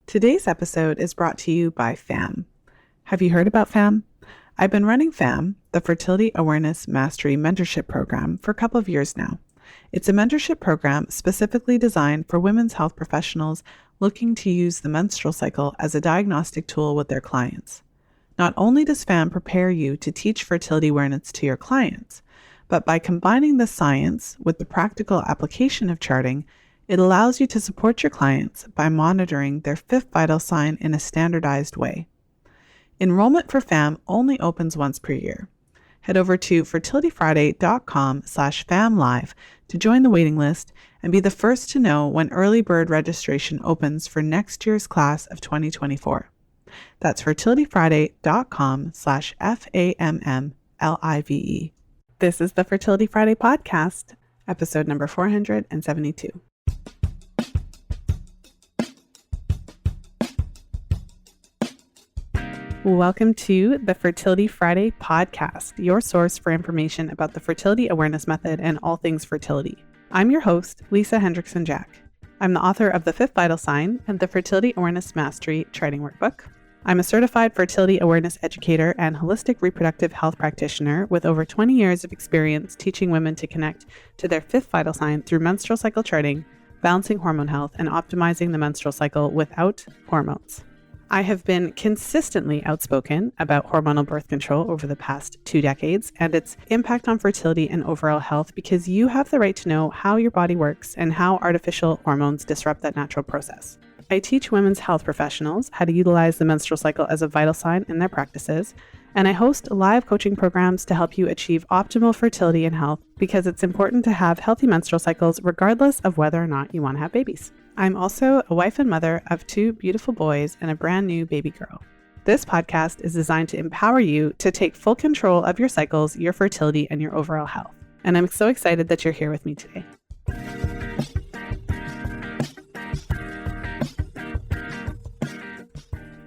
Today's episode is brought to you by FAMM. Have you heard about FAMM? I've been running FAMM, the Fertility Awareness Mastery Mentorship Program, for a couple of years now. It's a mentorship program specifically designed for women's health professionals looking to use the menstrual cycle as a diagnostic tool with their clients. Not only does FAMM prepare you to teach fertility awareness to your clients, but by combining the science with the practical application of charting, it allows you to support your clients by monitoring their fifth vital sign in a standardized way. Enrollment for FAMM only opens once per year. Head over to fertilityfriday.com/FAMMlive to join the waiting list and be the first to know when early bird registration opens for next year's class of 2024. That's fertilityfriday.com/FAMMlive. This is the Fertility Friday podcast, episode number 472. Welcome to the Fertility Friday podcast, your source for information about the fertility awareness method and all things fertility. I'm your host, Lisa Hendrickson-Jack. I'm the author of The Fifth Vital Sign and the Fertility Awareness Mastery Charting Workbook. I'm a certified fertility awareness educator and holistic reproductive health practitioner with over 20 years of experience teaching women to connect to their fifth vital sign through menstrual cycle charting, balancing hormone health, and optimizing the menstrual cycle without hormones. I have been consistently outspoken about hormonal birth control over the past 2 decades and its impact on fertility and overall health because you have the right to know how your body works and how artificial hormones disrupt that natural process. I teach women's health professionals how to utilize the menstrual cycle as a vital sign in their practices, and I host live coaching programs to help you achieve optimal fertility and health because it's important to have healthy menstrual cycles regardless of whether or not you want to have babies. I'm also a wife and mother of 2 beautiful boys and a brand new baby girl. This podcast is designed to empower you to take full control of your cycles, your fertility, and your overall health. And I'm so excited that you're here with me today.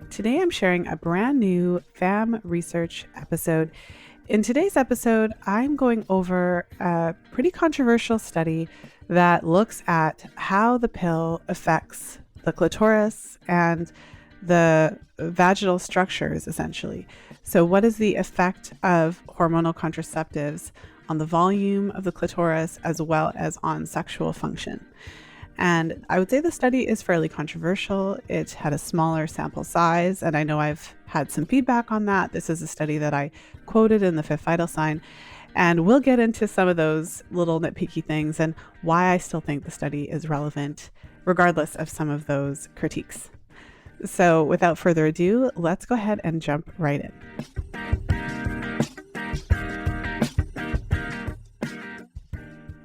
Today I'm sharing a brand new FAMM Research episode. In today's episode, I'm going over a pretty controversial study that looks at how the pill affects the clitoris and the vaginal structures, essentially. So what is the effect of hormonal contraceptives on the volume of the clitoris as well as on sexual function? And I would say the study is fairly controversial. It had a smaller sample size, and I know I've had some feedback on that. This is a study that I quoted in the Fifth Vital Sign, and we'll get into some of those little nitpicky things and why I still think the study is relevant, regardless of some of those critiques. So without further ado, let's go ahead and jump right in.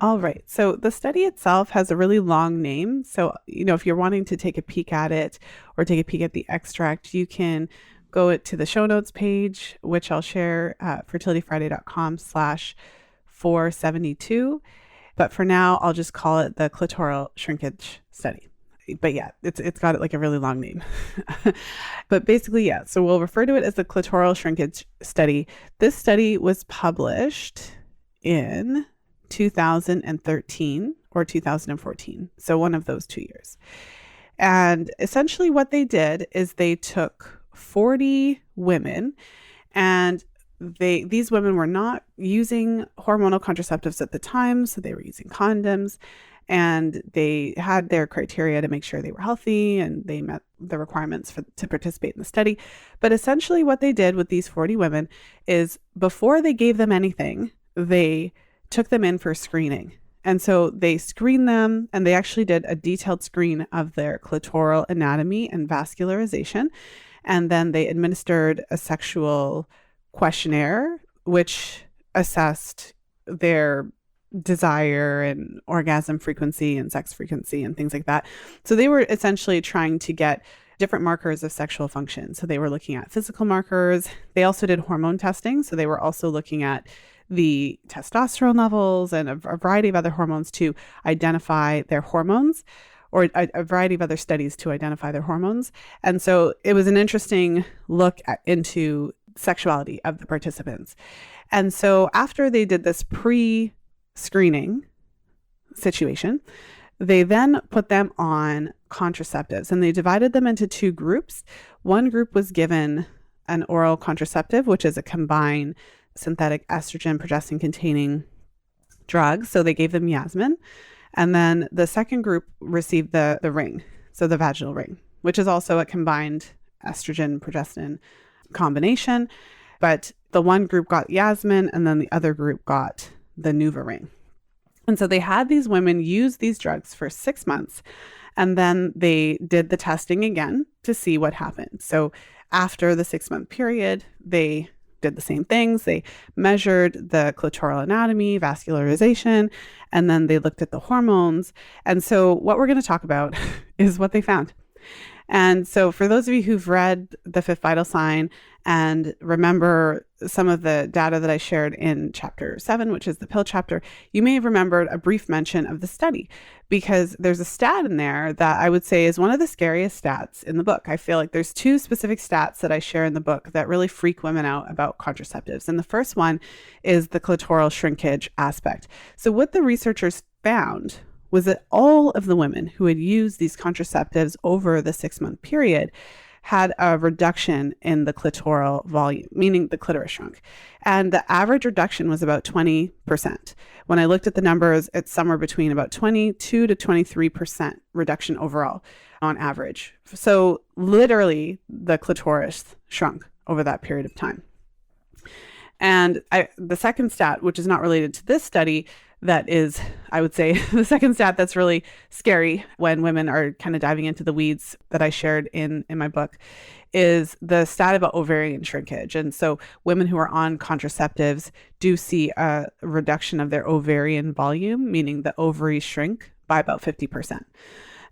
All right. So the study itself has a really long name. So, if you're wanting to take a peek at it or take a peek at the extract, you can go to the show notes page, which I'll share at fertilityfriday.com/472. But for now, I'll just call it the Clitoral Shrinkage Study. But yeah, it's got like a really long name. But basically, yeah. So we'll refer to it as the Clitoral Shrinkage Study. This study was published in 2013 or 2014. So one of those 2 years. And essentially what they did is they took 40 women, and these women were not using hormonal contraceptives at the time. So they were using condoms, and they had their criteria to make sure they were healthy and they met the requirements to participate in the study. But essentially what they did with these 40 women is before they gave them anything, they took them in for screening. And so they screened them, and they actually did a detailed screen of their clitoral anatomy and vascularization. And then they administered a sexual questionnaire, which assessed their desire and orgasm frequency and sex frequency and things like that. So they were essentially trying to get different markers of sexual function. So they were looking at physical markers. They also did hormone testing. So they were also looking at the testosterone levels and a variety of other hormones to identify their hormones, or a variety of other studies to identify their hormones. And so it was an interesting look into sexuality of the participants. And so after they did this pre-screening situation, they then put them on contraceptives, and they divided them into two groups. One group was given an oral contraceptive, which is a combined synthetic estrogen progestin containing drug. So they gave them Yasmin. And then the second group received the ring, so the vaginal ring, which is also a combined estrogen progestin combination. But the one group got Yasmin, and then the other group got the Nuva ring. And so they had these women use these drugs for 6 months, and then they did the testing again to see what happened. So after the 6-month period, they did the same things. They measured the clitoral anatomy, vascularization, and then they looked at the hormones. And so what we're going to talk about is what they found. And so for those of you who've read The Fifth Vital Sign and remember some of the data that I shared in chapter 7, which is the pill chapter, you may have remembered a brief mention of the study, because there's a stat in there that I would say is one of the scariest stats in the book. I feel like there's two specific stats that I share in the book that really freak women out about contraceptives. And the first one is the clitoral shrinkage aspect. So what the researchers found was that all of the women who had used these contraceptives over the 6-month period had a reduction in the clitoral volume, meaning the clitoris shrunk. And the average reduction was about 20%. When I looked at the numbers, it's somewhere between about 22 to 23% reduction overall on average. So literally the clitoris shrunk over that period of time. And the second stat, which is not related to this study, that is, I would say, the second stat that's really scary when women are kind of diving into the weeds that I shared in my book, is the stat about ovarian shrinkage. And so women who are on contraceptives do see a reduction of their ovarian volume, meaning the ovaries shrink by about 50%.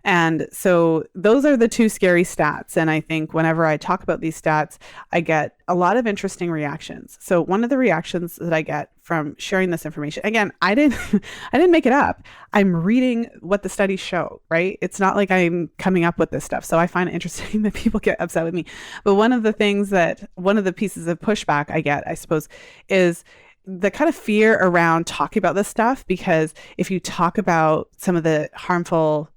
And so those are the two scary stats. And I think whenever I talk about these stats, I get a lot of interesting reactions. So one of the reactions that I get from sharing this information, again, I didn't make it up. I'm reading what the studies show, right? It's not like I'm coming up with this stuff. So I find it interesting that people get upset with me. But one of the pieces of pushback I get, I suppose, is the kind of fear around talking about this stuff, because if you talk about some of the harmful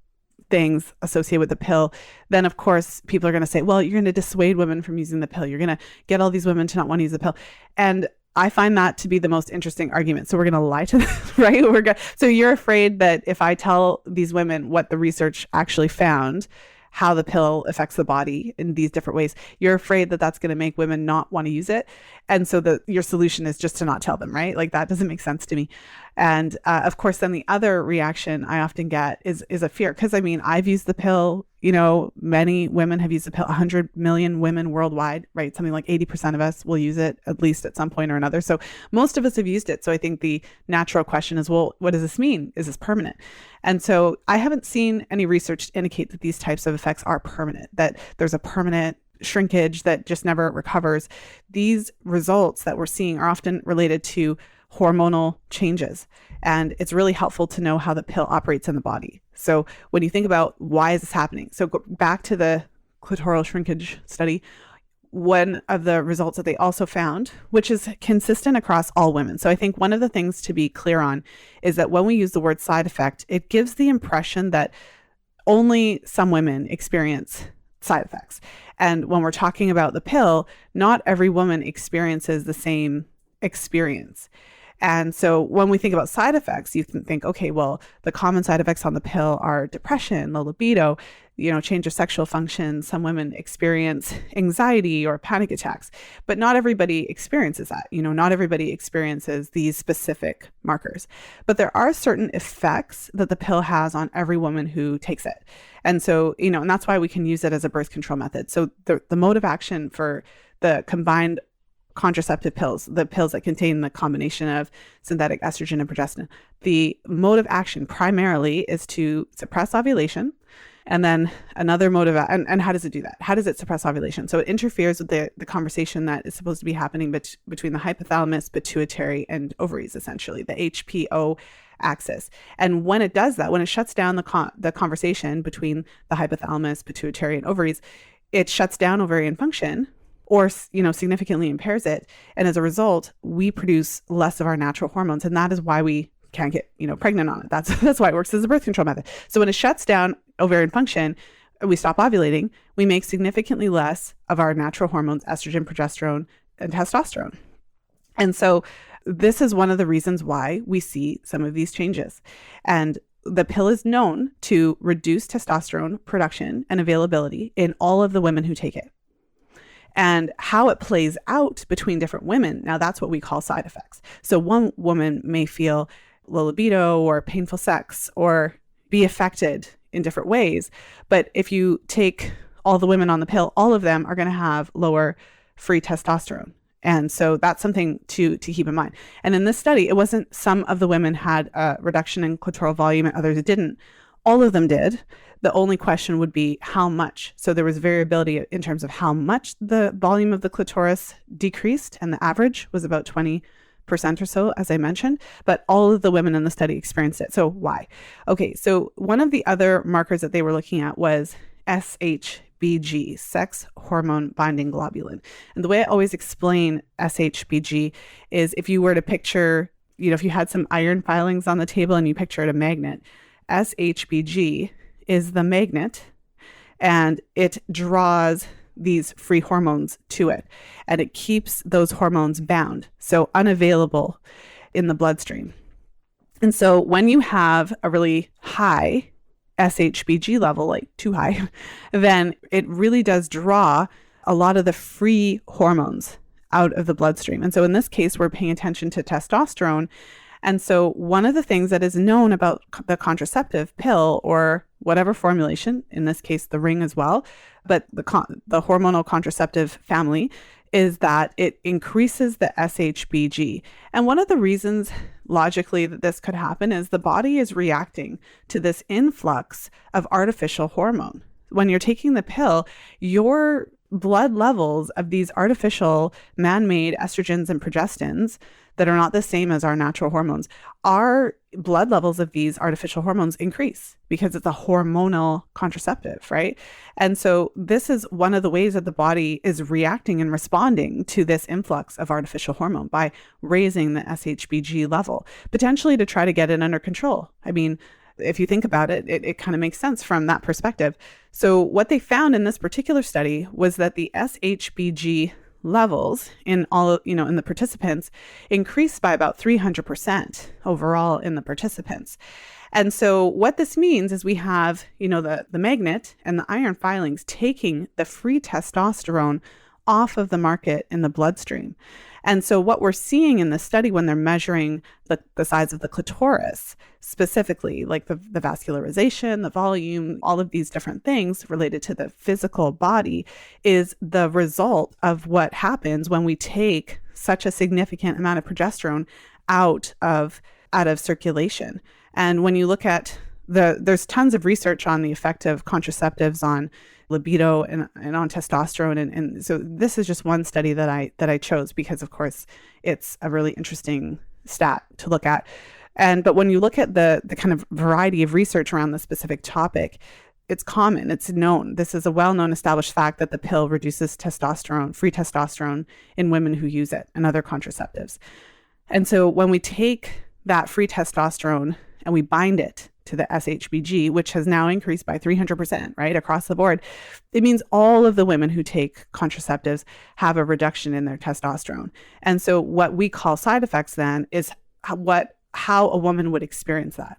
things associated with the pill, then of course people are going to say, well, you're going to dissuade women from using the pill. You're going to get all these women to not want to use the pill. And I find that to be the most interesting argument. So we're going to lie to them, right? So you're afraid that if I tell these women what the research actually found, how the pill affects the body in these different ways, you're afraid that that's going to make women not want to use it. And so your solution is just to not tell them, right? Like that doesn't make sense to me. And of course, then the other reaction I often get is a fear. Because I mean, I've used the pill, many women have used the pill, 100 million women worldwide, right? Something like 80% of us will use it at least at some point or another. So most of us have used it. So I think the natural question is, well, what does this mean? Is this permanent? And so I haven't seen any research to indicate that these types of effects are permanent, that there's a permanent shrinkage that just never recovers. These results that we're seeing are often related to hormonal changes. And it's really helpful to know how the pill operates in the body. So when you think about why is this happening? So go back to the clitoral shrinkage study. One of the results that they also found, which is consistent across all women. So I think one of the things to be clear on is that when we use the word side effect, it gives the impression that only some women experience side effects. And when we're talking about the pill, not every woman experiences the same experience. And so when we think about side effects, you can think, okay, well, the common side effects on the pill are depression, low libido, change of sexual function. Some women experience anxiety or panic attacks, but not everybody experiences that. Not everybody experiences these specific markers, but there are certain effects that the pill has on every woman who takes it. And so, and that's why we can use it as a birth control method. So the mode of action for the combined contraceptive pills, the pills that contain the combination of synthetic estrogen and progestin, the mode of action primarily is to suppress ovulation. And then another mode of, and how does it do that? How does it suppress ovulation? So it interferes with the conversation that is supposed to be happening between the hypothalamus, pituitary, and ovaries, essentially, the HPO axis. And when it does that, when it shuts down the conversation between the hypothalamus, pituitary, and ovaries, it shuts down ovarian function, or significantly impairs it. And as a result, we produce less of our natural hormones. And that is why we can't get pregnant on it. That's why it works as a birth control method. So when it shuts down ovarian function, we stop ovulating, we make significantly less of our natural hormones, estrogen, progesterone, and testosterone. And so this is one of the reasons why we see some of these changes. And the pill is known to reduce testosterone production and availability in all of the women who take it. And how it plays out between different women, now that's what we call side effects. So one woman may feel low libido or painful sex or be affected in different ways. But if you take all the women on the pill, all of them are going to have lower free testosterone. And so that's something to keep in mind. And in this study, it wasn't some of the women had a reduction in clitoral volume and others didn't. All of them did. The only question would be how much. So there was variability in terms of how much the volume of the clitoris decreased, and the average was about 20% or so, as I mentioned, but all of the women in the study experienced it. So why? Okay, so one of the other markers that they were looking at was SHBG, sex hormone binding globulin. And the way I always explain SHBG is if you were to picture, if you had some iron filings on the table and you pictured a magnet, SHBG is the magnet and it draws these free hormones to it and it keeps those hormones bound, so unavailable in the bloodstream. And so when you have a really high SHBG level, like too high, then it really does draw a lot of the free hormones out of the bloodstream. And so in this case, we're paying attention to testosterone. And so one of the things that is known about the contraceptive pill or whatever formulation, in this case, the ring as well, but the hormonal contraceptive family, is that it increases the SHBG. And one of the reasons logically that this could happen is the body is reacting to this influx of artificial hormone. When you're taking the pill, your blood levels of these artificial man-made estrogens and progestins that are not the same as our natural hormones, our blood levels of these artificial hormones increase because it's a hormonal contraceptive, right? And so this is one of the ways that the body is reacting and responding to this influx of artificial hormone by raising the SHBG level, potentially to try to get it under control. I mean, if you think about it, it kind of makes sense from that perspective. So what they found in this particular study was that the SHBG levels in all, in the participants increased by about 300% overall in the participants. And so what this means is we have, the magnet and the iron filings taking the free testosterone off of the market in the bloodstream. And so what we're seeing in the study when they're measuring the size of the clitoris, specifically like the vascularization, the volume, all of these different things related to the physical body, is the result of what happens when we take such a significant amount of progesterone out of circulation. And when you look at there's tons of research on the effect of contraceptives on libido and on testosterone. And so this is just one study that I chose because, of course, it's a really interesting stat to look at. But when you look at the kind of variety of research around the specific topic, it's common, it's known. This is a well-known established fact that the pill reduces testosterone, free testosterone in women who use it and other contraceptives. And so when we take that free testosterone and we bind it to the SHBG, which has now increased by 300%, right, across the board, it means all of the women who take contraceptives have a reduction in their testosterone. And so what we call side effects then is how a woman would experience that.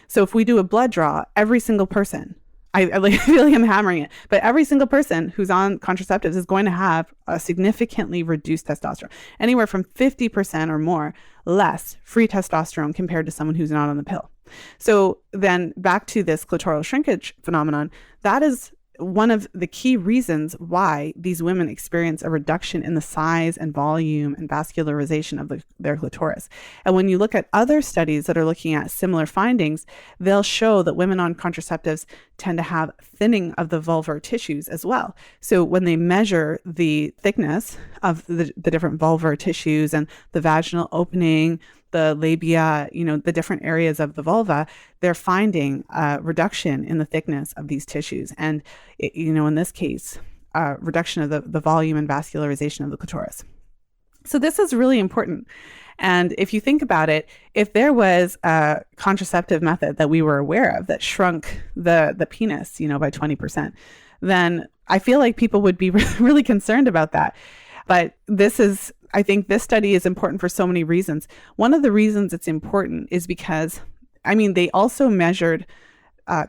So if we do a blood draw, every single person, I feel like I'm hammering it, but every single person who's on contraceptives is going to have a significantly reduced testosterone, anywhere from 50% or more less free testosterone compared to someone who's not on the pill. So then back to this clitoral shrinkage phenomenon, that is one of the key reasons why these women experience a reduction in the size and volume and vascularization of their clitoris. And when you look at other studies that are looking at similar findings, they'll show that women on contraceptives tend to have thinning of the vulvar tissues as well. So when they measure the thickness of the different vulvar tissues and the vaginal opening, the labia, the different areas of the vulva, they're finding a reduction in the thickness of these tissues. And, in this case, reduction of the volume and vascularization of the clitoris. So this is really important. And if you think about it, if there was a contraceptive method that we were aware of that shrunk the penis, by 20%, then I feel like people would be really concerned about that. But I think this study is important for so many reasons. One of the reasons it's important is because, they also measured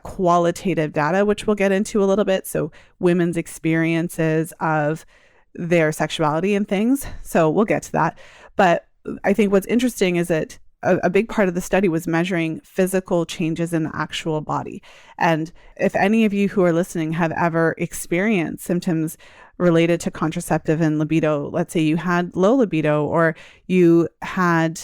qualitative data, which we'll get into a little bit. So women's experiences of their sexuality and things. So we'll get to that. But I think what's interesting is that a big part of the study was measuring physical changes in the actual body. And if any of you who are listening have ever experienced symptoms related to contraceptive and libido, let's say you had low libido, or you had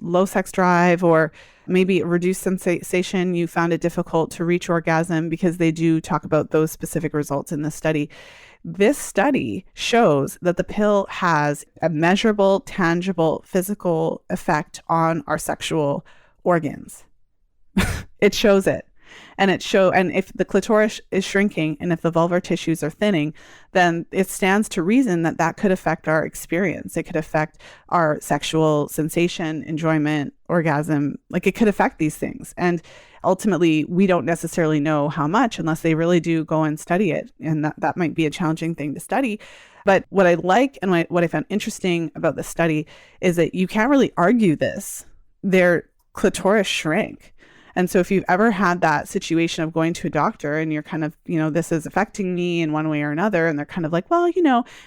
low sex drive, or maybe reduced sensation, you found it difficult to reach orgasm, because they do talk about those specific results in this study. This study shows that the pill has a measurable, tangible, physical effect on our sexual organs. It shows it. And if the clitoris is shrinking and if the vulvar tissues are thinning, then it stands to reason that that could affect our experience. It could affect our sexual sensation, enjoyment, orgasm. Like, it could affect these things. And ultimately, we don't necessarily know how much unless they really do go and study it. And that might be a challenging thing to study. But what I like and what I found interesting about this study is that you can't really argue this. Their clitoris shrank. And so if you've ever had that situation of going to a doctor and you're kind of, this is affecting me in one way or another, and they're kind of like, well,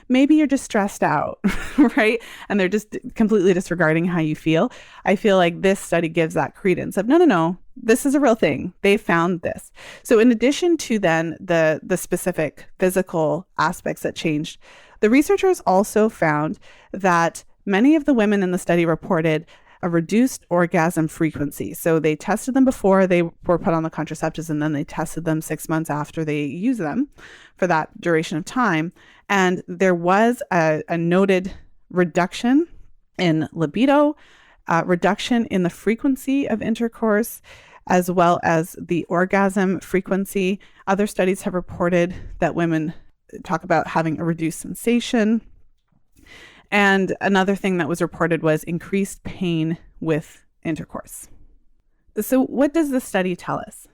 maybe you're just stressed out, right? And they're just completely disregarding how you feel. I feel like this study gives that credence of, no, this is a real thing. They found this. So in addition to then the specific physical aspects that changed, the researchers also found that many of the women in the study reported a reduced orgasm frequency. So they tested them before they were put on the contraceptives, and then they tested them 6 months after they used them for that duration of time. And there was a noted reduction in libido, reduction in the frequency of intercourse, as well as the orgasm frequency. Other studies have reported that women talk about having a reduced sensation. And another thing that was reported was increased pain with intercourse. So what does this study tell us?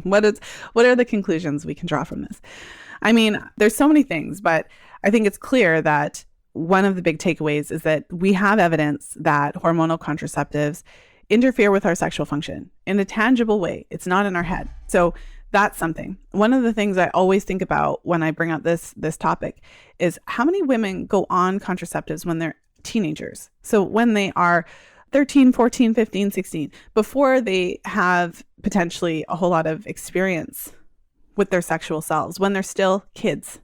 What are the conclusions we can draw from this? There's so many things, but I think it's clear that one of the big takeaways is that we have evidence that hormonal contraceptives interfere with our sexual function in a tangible way. It's not in our head. So that's something. One of the things I always think about when I bring up this topic is how many women go on contraceptives when they're teenagers. So when they are 13, 14, 15, 16, before they have potentially a whole lot of experience with their sexual selves, when they're still kids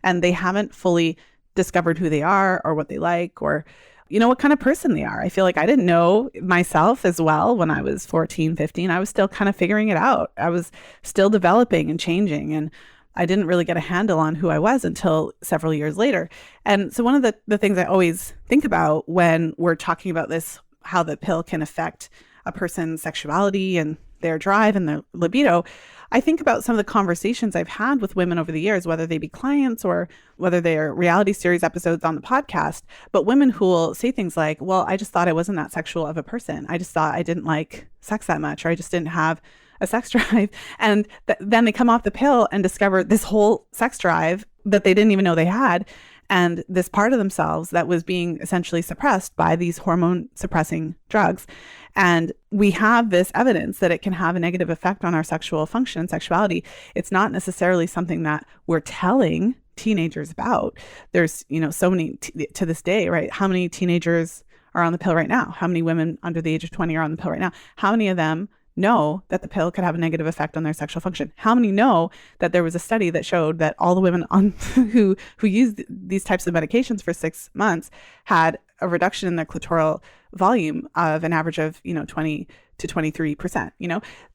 and they haven't fully discovered who they are or what they like, or what kind of person they are. I feel like I didn't know myself as well when I was 14, 15. I was still kind of figuring it out. I was still developing and changing, and I didn't really get a handle on who I was until several years later. And so one of the things I always think about when we're talking about this, how the pill can affect a person's sexuality and their drive and their libido, I think about some of the conversations I've had with women over the years, whether they be clients or whether they're reality series episodes on the podcast, but women who will say things like, well, I just thought I wasn't that sexual of a person. I just thought I didn't like sex that much, or I just didn't have a sex drive. And then they come off the pill and discover this whole sex drive that they didn't even know they had, and this part of themselves that was being essentially suppressed by these hormone suppressing drugs. And we have this evidence that it can have a negative effect on our sexual function and sexuality. It's not necessarily something that we're telling teenagers about. There's, so many to this day, right? How many teenagers are on the pill right now? How many women under the age of 20 are on the pill right now? How many of them know that the pill could have a negative effect on their sexual function? How many know that there was a study that showed that all the women on who used these types of medications for 6 months had a reduction in their clitoral volume of an average of 20 to 23%?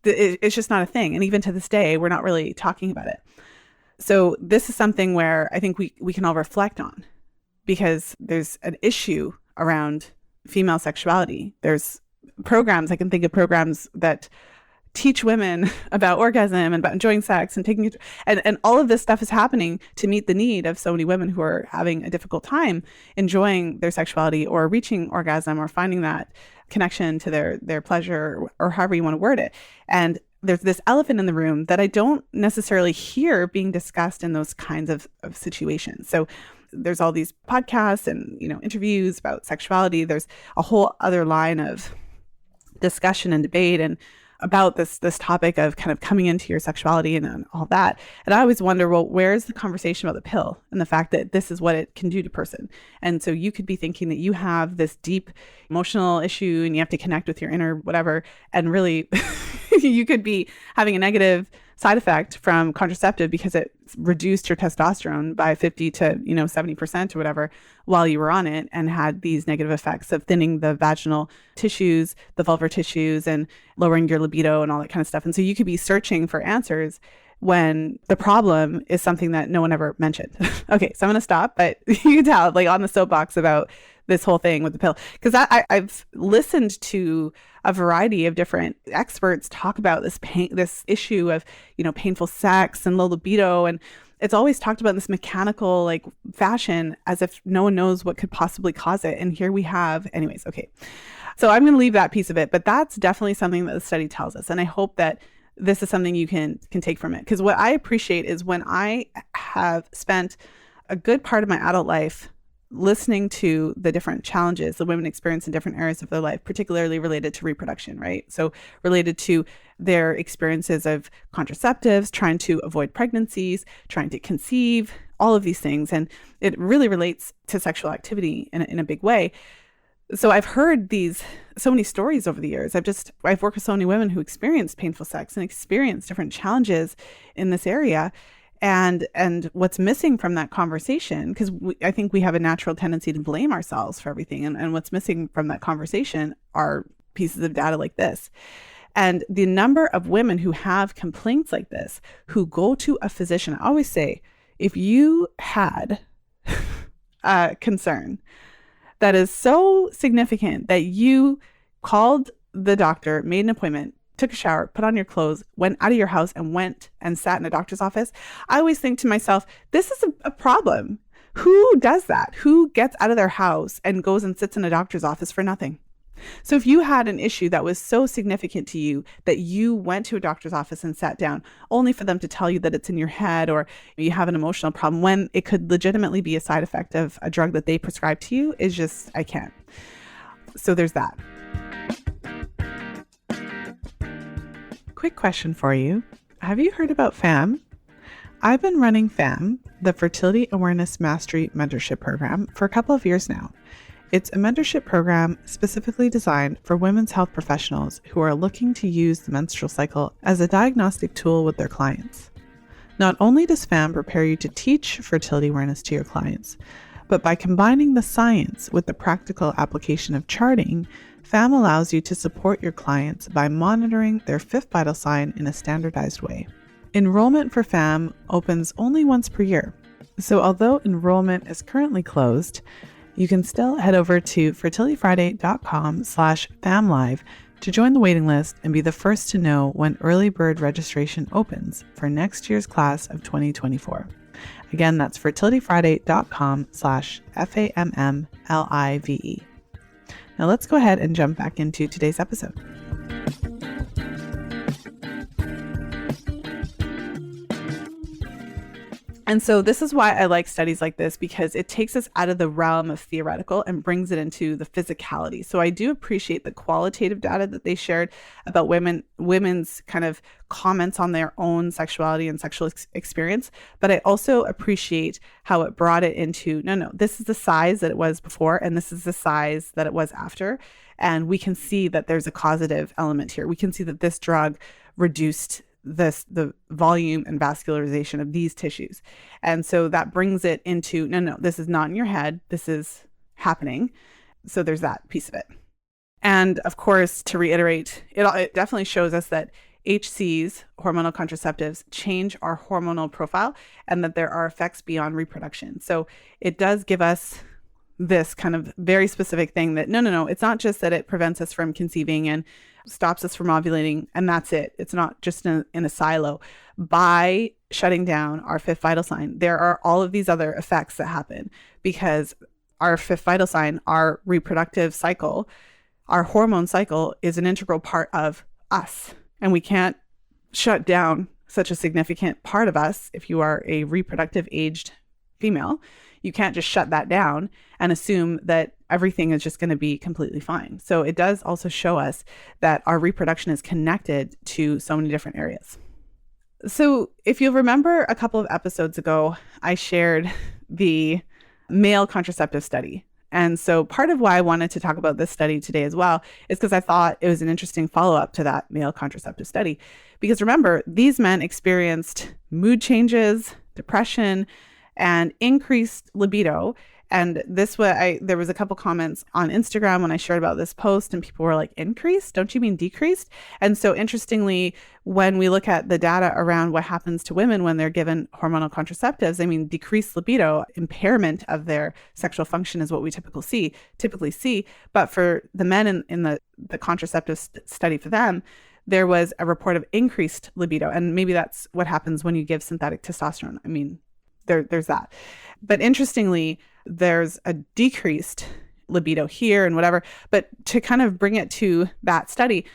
It's just not a thing. And even to this day, we're not really talking about it. So this is something where I think we can all reflect on, because there's an issue around female sexuality. There's programs, I can think of programs that teach women about orgasm and about enjoying sex and taking it. And all of this stuff is happening to meet the need of so many women who are having a difficult time enjoying their sexuality or reaching orgasm or finding that connection to their pleasure, or however you want to word it. And there's this elephant in the room that I don't necessarily hear being discussed in those kinds of situations. So there's all these podcasts and, interviews about sexuality. There's a whole other line of discussion and debate and about this topic of kind of coming into your sexuality and all that. And I always wonder, well, where's the conversation about the pill and the fact that this is what it can do to a person? And so you could be thinking that you have this deep emotional issue and you have to connect with your inner whatever. And really, you could be having a negative side effect from contraceptive because it reduced your testosterone by 50 to 70% or whatever while you were on it, and had these negative effects of thinning the vaginal tissues, the vulvar tissues, and lowering your libido and all that kind of stuff. And so you could be searching for answers when the problem is something that no one ever mentioned. Okay, so I'm going to stop, but you can tell, like, on the soapbox about this whole thing with the pill, because I've listened to a variety of different experts talk about this issue of, painful sex and low libido. And it's always talked about in this mechanical fashion as if no one knows what could possibly cause it. And here we have, anyways. Okay. So I'm going to leave that piece of it, but that's definitely something that the study tells us. And I hope that this is something you can take from it. Because what I appreciate is when I have spent a good part of my adult life listening to the different challenges the women experience in different areas of their life, particularly related to reproduction, right? So related to their experiences of contraceptives, trying to avoid pregnancies, trying to conceive, all of these things. And it really relates to sexual activity in a big way. So I've heard so many stories over the years. I've worked with so many women who experienced painful sex and experienced different challenges in this area. And what's missing from that conversation, because I think we have a natural tendency to blame ourselves for everything. And what's missing from that conversation are pieces of data like this. And the number of women who have complaints like this, who go to a physician, I always say, if you had a concern that is so significant that you called the doctor, made an appointment, took a shower, put on your clothes, went out of your house and went and sat in a doctor's office, I always think to myself, this is a problem. Who does that? Who gets out of their house and goes and sits in a doctor's office for nothing? So if you had an issue that was so significant to you that you went to a doctor's office and sat down only for them to tell you that it's in your head or you have an emotional problem when it could legitimately be a side effect of a drug that they prescribe to you, is just, I can't. So there's that. Quick question for you. Have you heard about FAMM? I've been running FAMM, the Fertility Awareness Mastery Mentorship Program, for a couple of years now. It's a mentorship program specifically designed for women's health professionals who are looking to use the menstrual cycle as a diagnostic tool with their clients. Not only does FAMM prepare you to teach fertility awareness to your clients, but by combining the science with the practical application of charting, FAMM allows you to support your clients by monitoring their fifth vital sign in a standardized way. Enrollment for FAMM opens only once per year, so although enrollment is currently closed, you can still head over to fertilityfriday.com/FAMMlive to join the waiting list and be the first to know when early bird registration opens for next year's class of 2024. Again, that's fertilityfriday.com/FAMMlive. Now let's go ahead and jump back into today's episode. And so this is why I like studies like this, because it takes us out of the realm of theoretical and brings it into the physicality. So I do appreciate the qualitative data that they shared about women's kind of comments on their own sexuality and sexual experience. But I also appreciate how it brought it into, no, this is the size that it was before, and this is the size that it was after. And we can see that there's a causative element here. We can see that this drug reduced the volume and vascularization of these tissues. And so that brings it into, no, this is not in your head. This is happening. So there's that piece of it. And of course, to reiterate, it definitely shows us that HCs, hormonal contraceptives, change our hormonal profile and that there are effects beyond reproduction. So it does give us this kind of very specific thing that no, it's not just that it prevents us from conceiving and stops us from ovulating and that's it. It's not just in a silo. By shutting down our fifth vital sign, there are all of these other effects that happen because our fifth vital sign, our reproductive cycle, our hormone cycle is an integral part of us. And we can't shut down such a significant part of us. If you are a reproductive aged female, you can't just shut that down and assume that everything is just going to be completely fine. So it does also show us that our reproduction is connected to so many different areas. So if you'll remember a couple of episodes ago, I shared the male contraceptive study. And so part of why I wanted to talk about this study today as well is because I thought it was an interesting follow-up to that male contraceptive study. Because remember, these men experienced mood changes, depression, and increased libido. And there was a couple comments on Instagram when I shared about this post and people were like, increased? Don't you mean decreased? And so interestingly, when we look at the data around what happens to women when they're given hormonal contraceptives, I mean, decreased libido, impairment of their sexual function is what we typically see. But for the men in the contraceptive study for them, there was a report of increased libido. And maybe that's what happens when you give synthetic testosterone. I mean, there's that. But interestingly, there's a decreased libido here and whatever. But to kind of bring it to that study,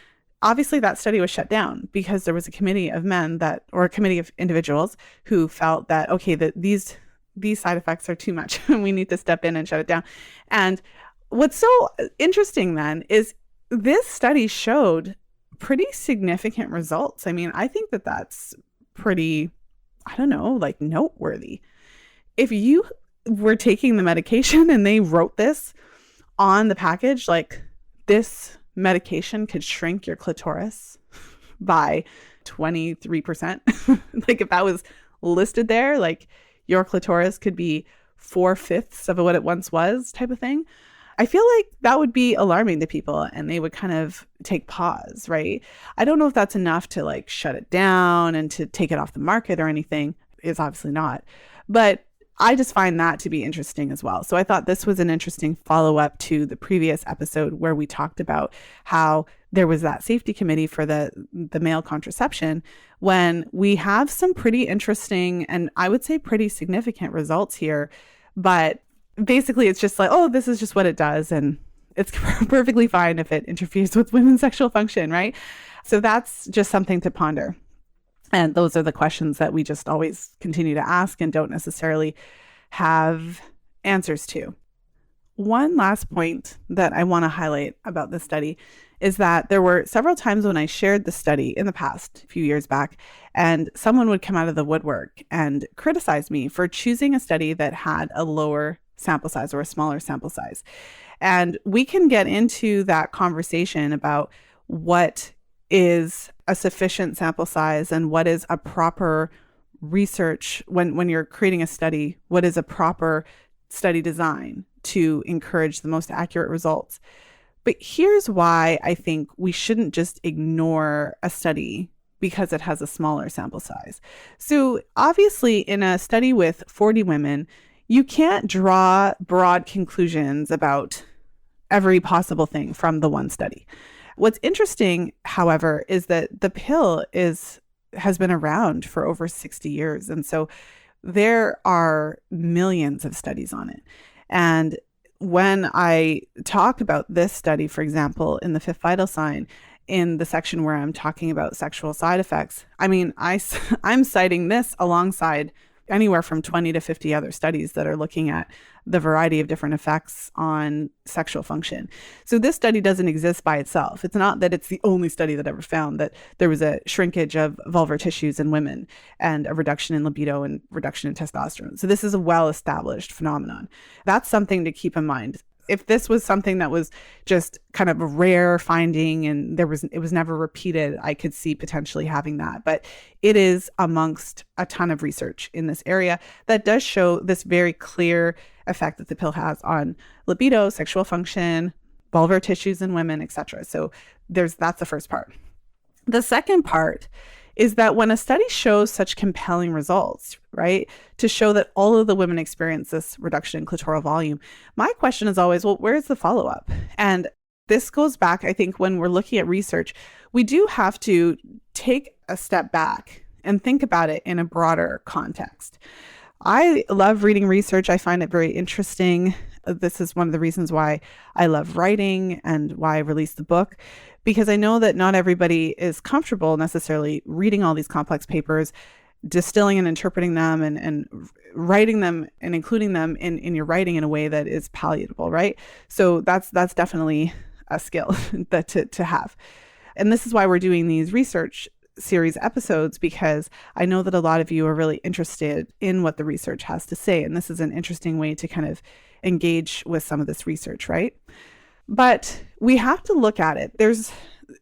obviously that study was shut down because there was a committee of men or a committee of individuals who felt that, okay, that these side effects are too much and we need to step in and shut it down. And what's so interesting then is this study showed pretty significant results. I mean, I think that that's pretty, I don't know, like noteworthy. If you were taking the medication and they wrote this on the package, like this medication could shrink your clitoris by 23%. Like if that was listed there, like your clitoris could be 4/5 of what it once was type of thing. I feel like that would be alarming to people and they would kind of take pause, right? I don't know if that's enough to like shut it down and to take it off the market or anything. It's obviously not. But I just find that to be interesting as well. So I thought this was an interesting follow-up to the previous episode where we talked about how there was that safety committee for the male contraception when we have some pretty interesting and I would say pretty significant results here. But basically it's just like, oh, this is just what it does. And it's perfectly fine if it interferes with women's sexual function, right? So that's just something to ponder. And those are the questions that we just always continue to ask and don't necessarily have answers to. One last point that I want to highlight about this study is that there were several times when I shared the study in the past, a few years back, and someone would come out of the woodwork and criticize me for choosing a study that had a lower sample size or a smaller sample size. And we can get into that conversation about what is a sufficient sample size and what is a proper research when you're creating a study, what is a proper study design to encourage the most accurate results. But here's why I think we shouldn't just ignore a study because it has a smaller sample size. So obviously in a study with 40 women, you can't draw broad conclusions about every possible thing from the one study. What's interesting, however, is that the pill has been around for over 60 years. And so there are millions of studies on it. And when I talk about this study, for example, in the fifth vital sign, in the section where I'm talking about sexual side effects, I mean, I'm citing this alongside anywhere from 20 to 50 other studies that are looking at the variety of different effects on sexual function. So this study doesn't exist by itself. It's not that it's the only study that ever found that there was a shrinkage of vulvar tissues in women and a reduction in libido and reduction in testosterone. So this is a well-established phenomenon. That's something to keep in mind. If this was something that was just kind of a rare finding and it was never repeated, I could see potentially having that. But it is amongst a ton of research in this area that does show this very clear effect that the pill has on libido, sexual function, vulvar tissues in women, etc. So that's the first part. The second part is that when a study shows such compelling results, right? To show that all of the women experience this reduction in clitoral volume. My question is always, well, where's the follow-up? And this goes back, I think, when we're looking at research, we do have to take a step back and think about it in a broader context. I love reading research. I find it very interesting. This is one of the reasons why I love writing and why I released the book, because I know that not everybody is comfortable necessarily reading all these complex papers, distilling and interpreting them and writing them and including them in your writing in a way that is palatable, right? So that's definitely a skill that to have. And this is why we're doing these research series episodes, because I know that a lot of you are really interested in what the research has to say. And this is an interesting way to kind of engage with some of this research, right? But we have to look at it.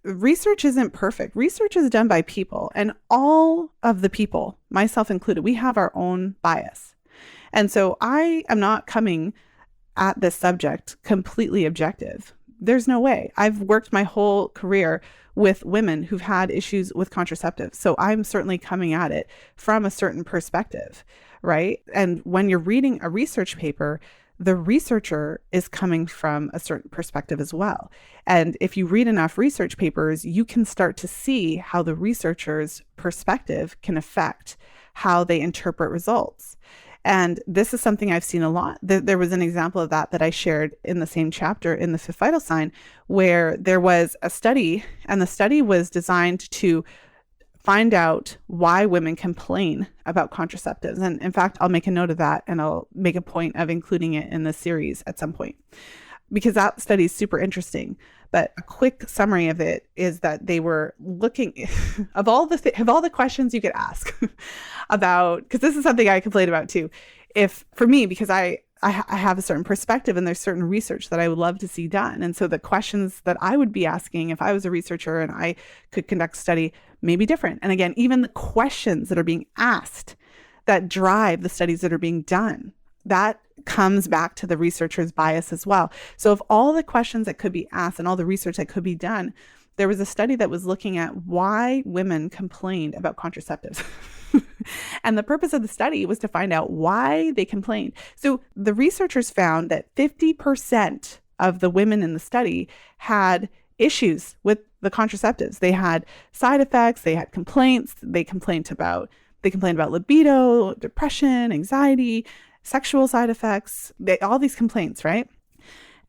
Research isn't perfect. Research is done by people, and all of the people, myself included, we have our own bias. And so I am not coming at this subject completely objective. There's no way. I've worked my whole career with women who've had issues with contraceptives. So I'm certainly coming at it from a certain perspective, right? And when you're reading a research paper, the researcher is coming from a certain perspective as well. And if you read enough research papers, you can start to see how the researcher's perspective can affect how they interpret results. And this is something I've seen a lot. There was an example of that I shared in the same chapter in the fifth vital sign, where there was a study, and the study was designed to find out why women complain about contraceptives. And in fact, I'll make a note of that, and I'll make a point of including it in the series at some point, because that study is super interesting. But a quick summary of it is that they were looking of all the questions you could ask about, because this is something I complain about too. If for me, because I have a certain perspective and there's certain research that I would love to see done. And so the questions that I would be asking if I was a researcher and I could conduct a study may be different. And again, even the questions that are being asked that drive the studies that are being done, that comes back to the researcher's bias as well. So of all the questions that could be asked and all the research that could be done, there was a study that was looking at why women complained about contraceptives. And the purpose of the study was to find out why they complained. So the researchers found that 50% of the women in the study had issues with the contraceptives. They had side effects, they had complaints, they complained about libido, depression, anxiety, sexual side effects, all these complaints, right?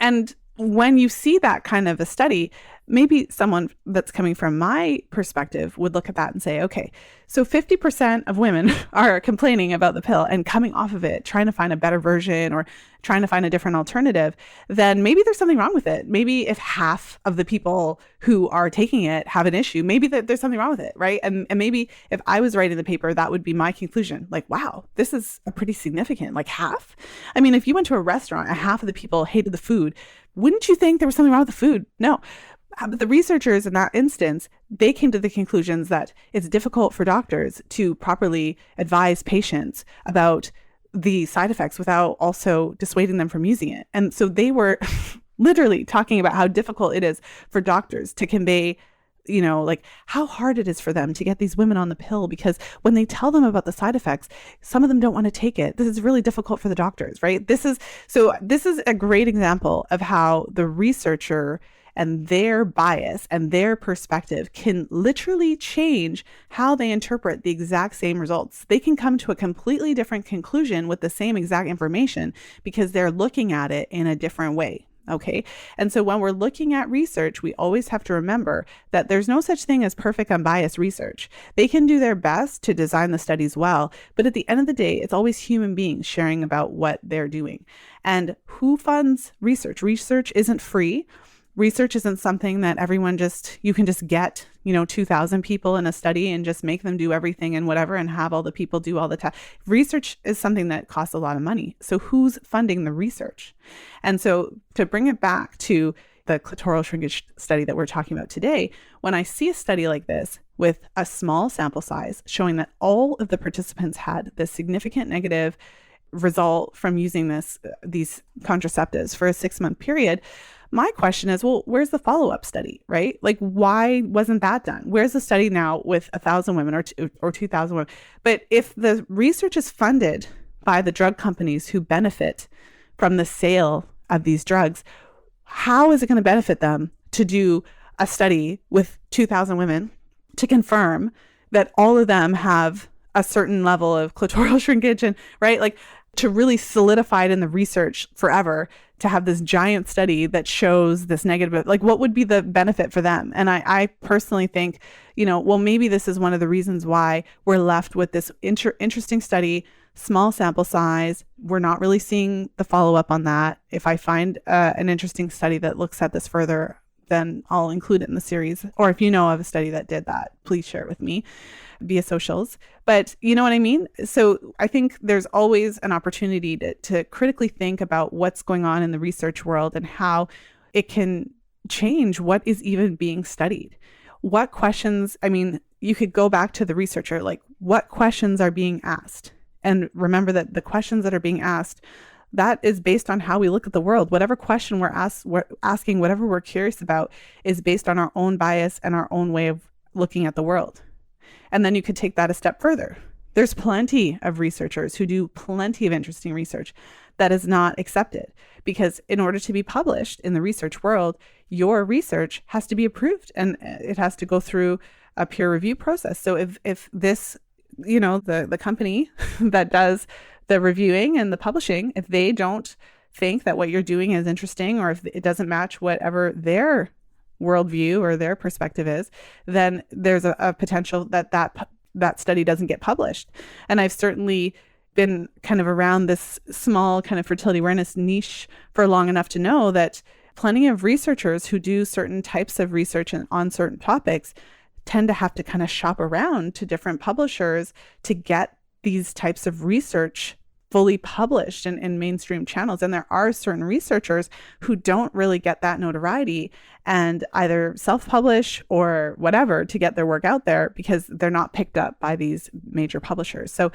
And when you see that kind of a study, maybe someone that's coming from my perspective would look at that and say, okay, so 50% of women are complaining about the pill and coming off of it, trying to find a better version or trying to find a different alternative, then maybe there's something wrong with it. Maybe if half of the people who are taking it have an issue, maybe there's something wrong with it, right? And maybe if I was writing the paper, that would be my conclusion. Like, wow, this is a pretty significant, like half. I mean, if you went to a restaurant and half of the people hated the food, wouldn't you think there was something wrong with the food? No. But the researchers in that instance, they came to the conclusions that it's difficult for doctors to properly advise patients about the side effects without also dissuading them from using it. And so they were literally talking about how difficult it is for doctors to convey, like how hard it is for them to get these women on the pill, because when they tell them about the side effects, some of them don't want to take it. This is really difficult for the doctors, right? This is a great example of how the researcher and their bias and their perspective can literally change how they interpret the exact same results. They can come to a completely different conclusion with the same exact information because they're looking at it in a different way. Okay. And so when we're looking at research, we always have to remember that there's no such thing as perfect unbiased research. They can do their best to design the studies well, but at the end of the day, it's always human beings sharing about what they're doing. And who funds research? Research isn't free. Research isn't something that you can just get, 2,000 people in a study and just make them do everything and whatever and have all the people do all the tasks. Research is something that costs a lot of money. So who's funding the research? And so to bring it back to the clitoral shrinkage study that we're talking about today, when I see a study like this with a small sample size showing that all of the participants had this significant negative result from using these contraceptives for a 6-month period, my question is, well, where's the follow-up study, right? Like, why wasn't that done? Where's the study now with 1,000 women or 2,000 women? But if the research is funded by the drug companies who benefit from the sale of these drugs, how is it going to benefit them to do a study with 2,000 women to confirm that all of them have a certain level of clitoral shrinkage, and right, like, to really solidify it in the research forever, to have this giant study that shows this negative, like, what would be the benefit for them? And I personally think, well, maybe this is one of the reasons why we're left with this interesting study, small sample size. We're not really seeing the follow-up on that. If I find an interesting study that looks at this further, then I'll include it in the series. Or if you know of a study that did that, please share it with me via socials. But you know what I mean? So I think there's always an opportunity to critically think about what's going on in the research world and how it can change what is even being studied. What questions, you could go back to the researcher, like, what questions are being asked? And remember that the questions that are being asked, that is based on how we look at the world. Whatever question we're asking, whatever we're curious about, is based on our own bias and our own way of looking at the world. And then you could take that a step further. There's plenty of researchers who do plenty of interesting research that is not accepted, because in order to be published in the research world, your research has to be approved and it has to go through a peer review process. So if this, the company that does the reviewing and the publishing, if they don't think that what you're doing is interesting, or if it doesn't match whatever their worldview or their perspective is, then there's a potential that study doesn't get published. And I've certainly been kind of around this small kind of fertility awareness niche for long enough to know that plenty of researchers who do certain types of research on certain topics tend to have to kind of shop around to different publishers to get these types of research fully published in mainstream channels. And there are certain researchers who don't really get that notoriety and either self-publish or whatever to get their work out there because they're not picked up by these major publishers. So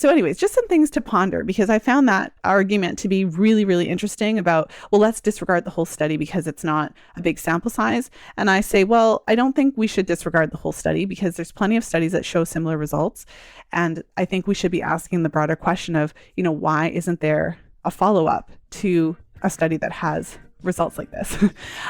anyways, just some things to ponder, because I found that argument to be really, really interesting about, well, let's disregard the whole study because it's not a big sample size. And I say, well, I don't think we should disregard the whole study because there's plenty of studies that show similar results. And I think we should be asking the broader question of, why isn't there a follow-up to a study that has results like this?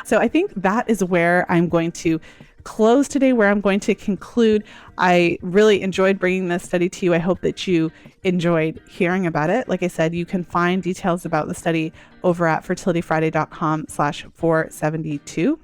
So I think that is where I'm going to close today, where I'm going to conclude. I really enjoyed bringing this study to you. I hope that you enjoyed hearing about it. Like I said, you can find details about the study over at fertilityfriday.com/472.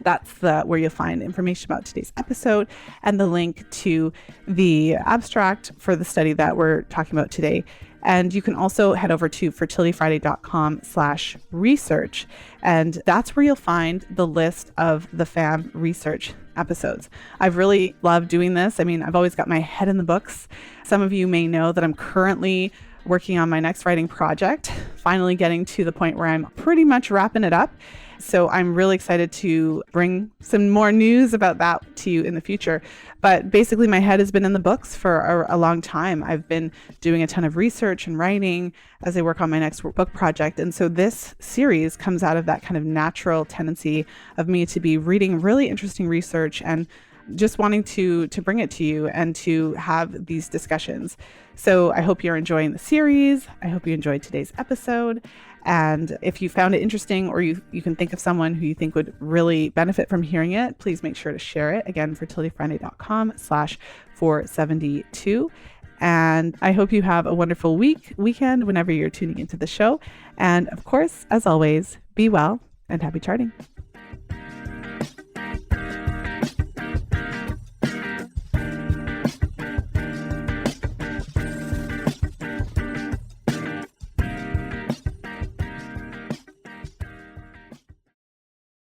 That's where you'll find information about today's episode and the link to the abstract for the study that we're talking about today. And you can also head over to fertilityfriday.com/research. And that's where you'll find the list of the FAMM Research episodes. I've really loved doing this. I've always got my head in the books. Some of you may know that I'm currently working on my next writing project, finally getting to the point where I'm pretty much wrapping it up. So I'm really excited to bring some more news about that to you in the future. But basically, my head has been in the books for a long time. I've been doing a ton of research and writing as I work on my next book project. And so this series comes out of that kind of natural tendency of me to be reading really interesting research and just wanting to bring it to you and to have these discussions. So I hope you're enjoying the series. I hope you enjoyed today's episode. And if you found it interesting, or you can think of someone who you think would really benefit from hearing it, please make sure to share it. Again, fertilityfriday.com/472. And I hope you have a wonderful weekend, whenever you're tuning into the show. And of course, as always, be well and happy charting.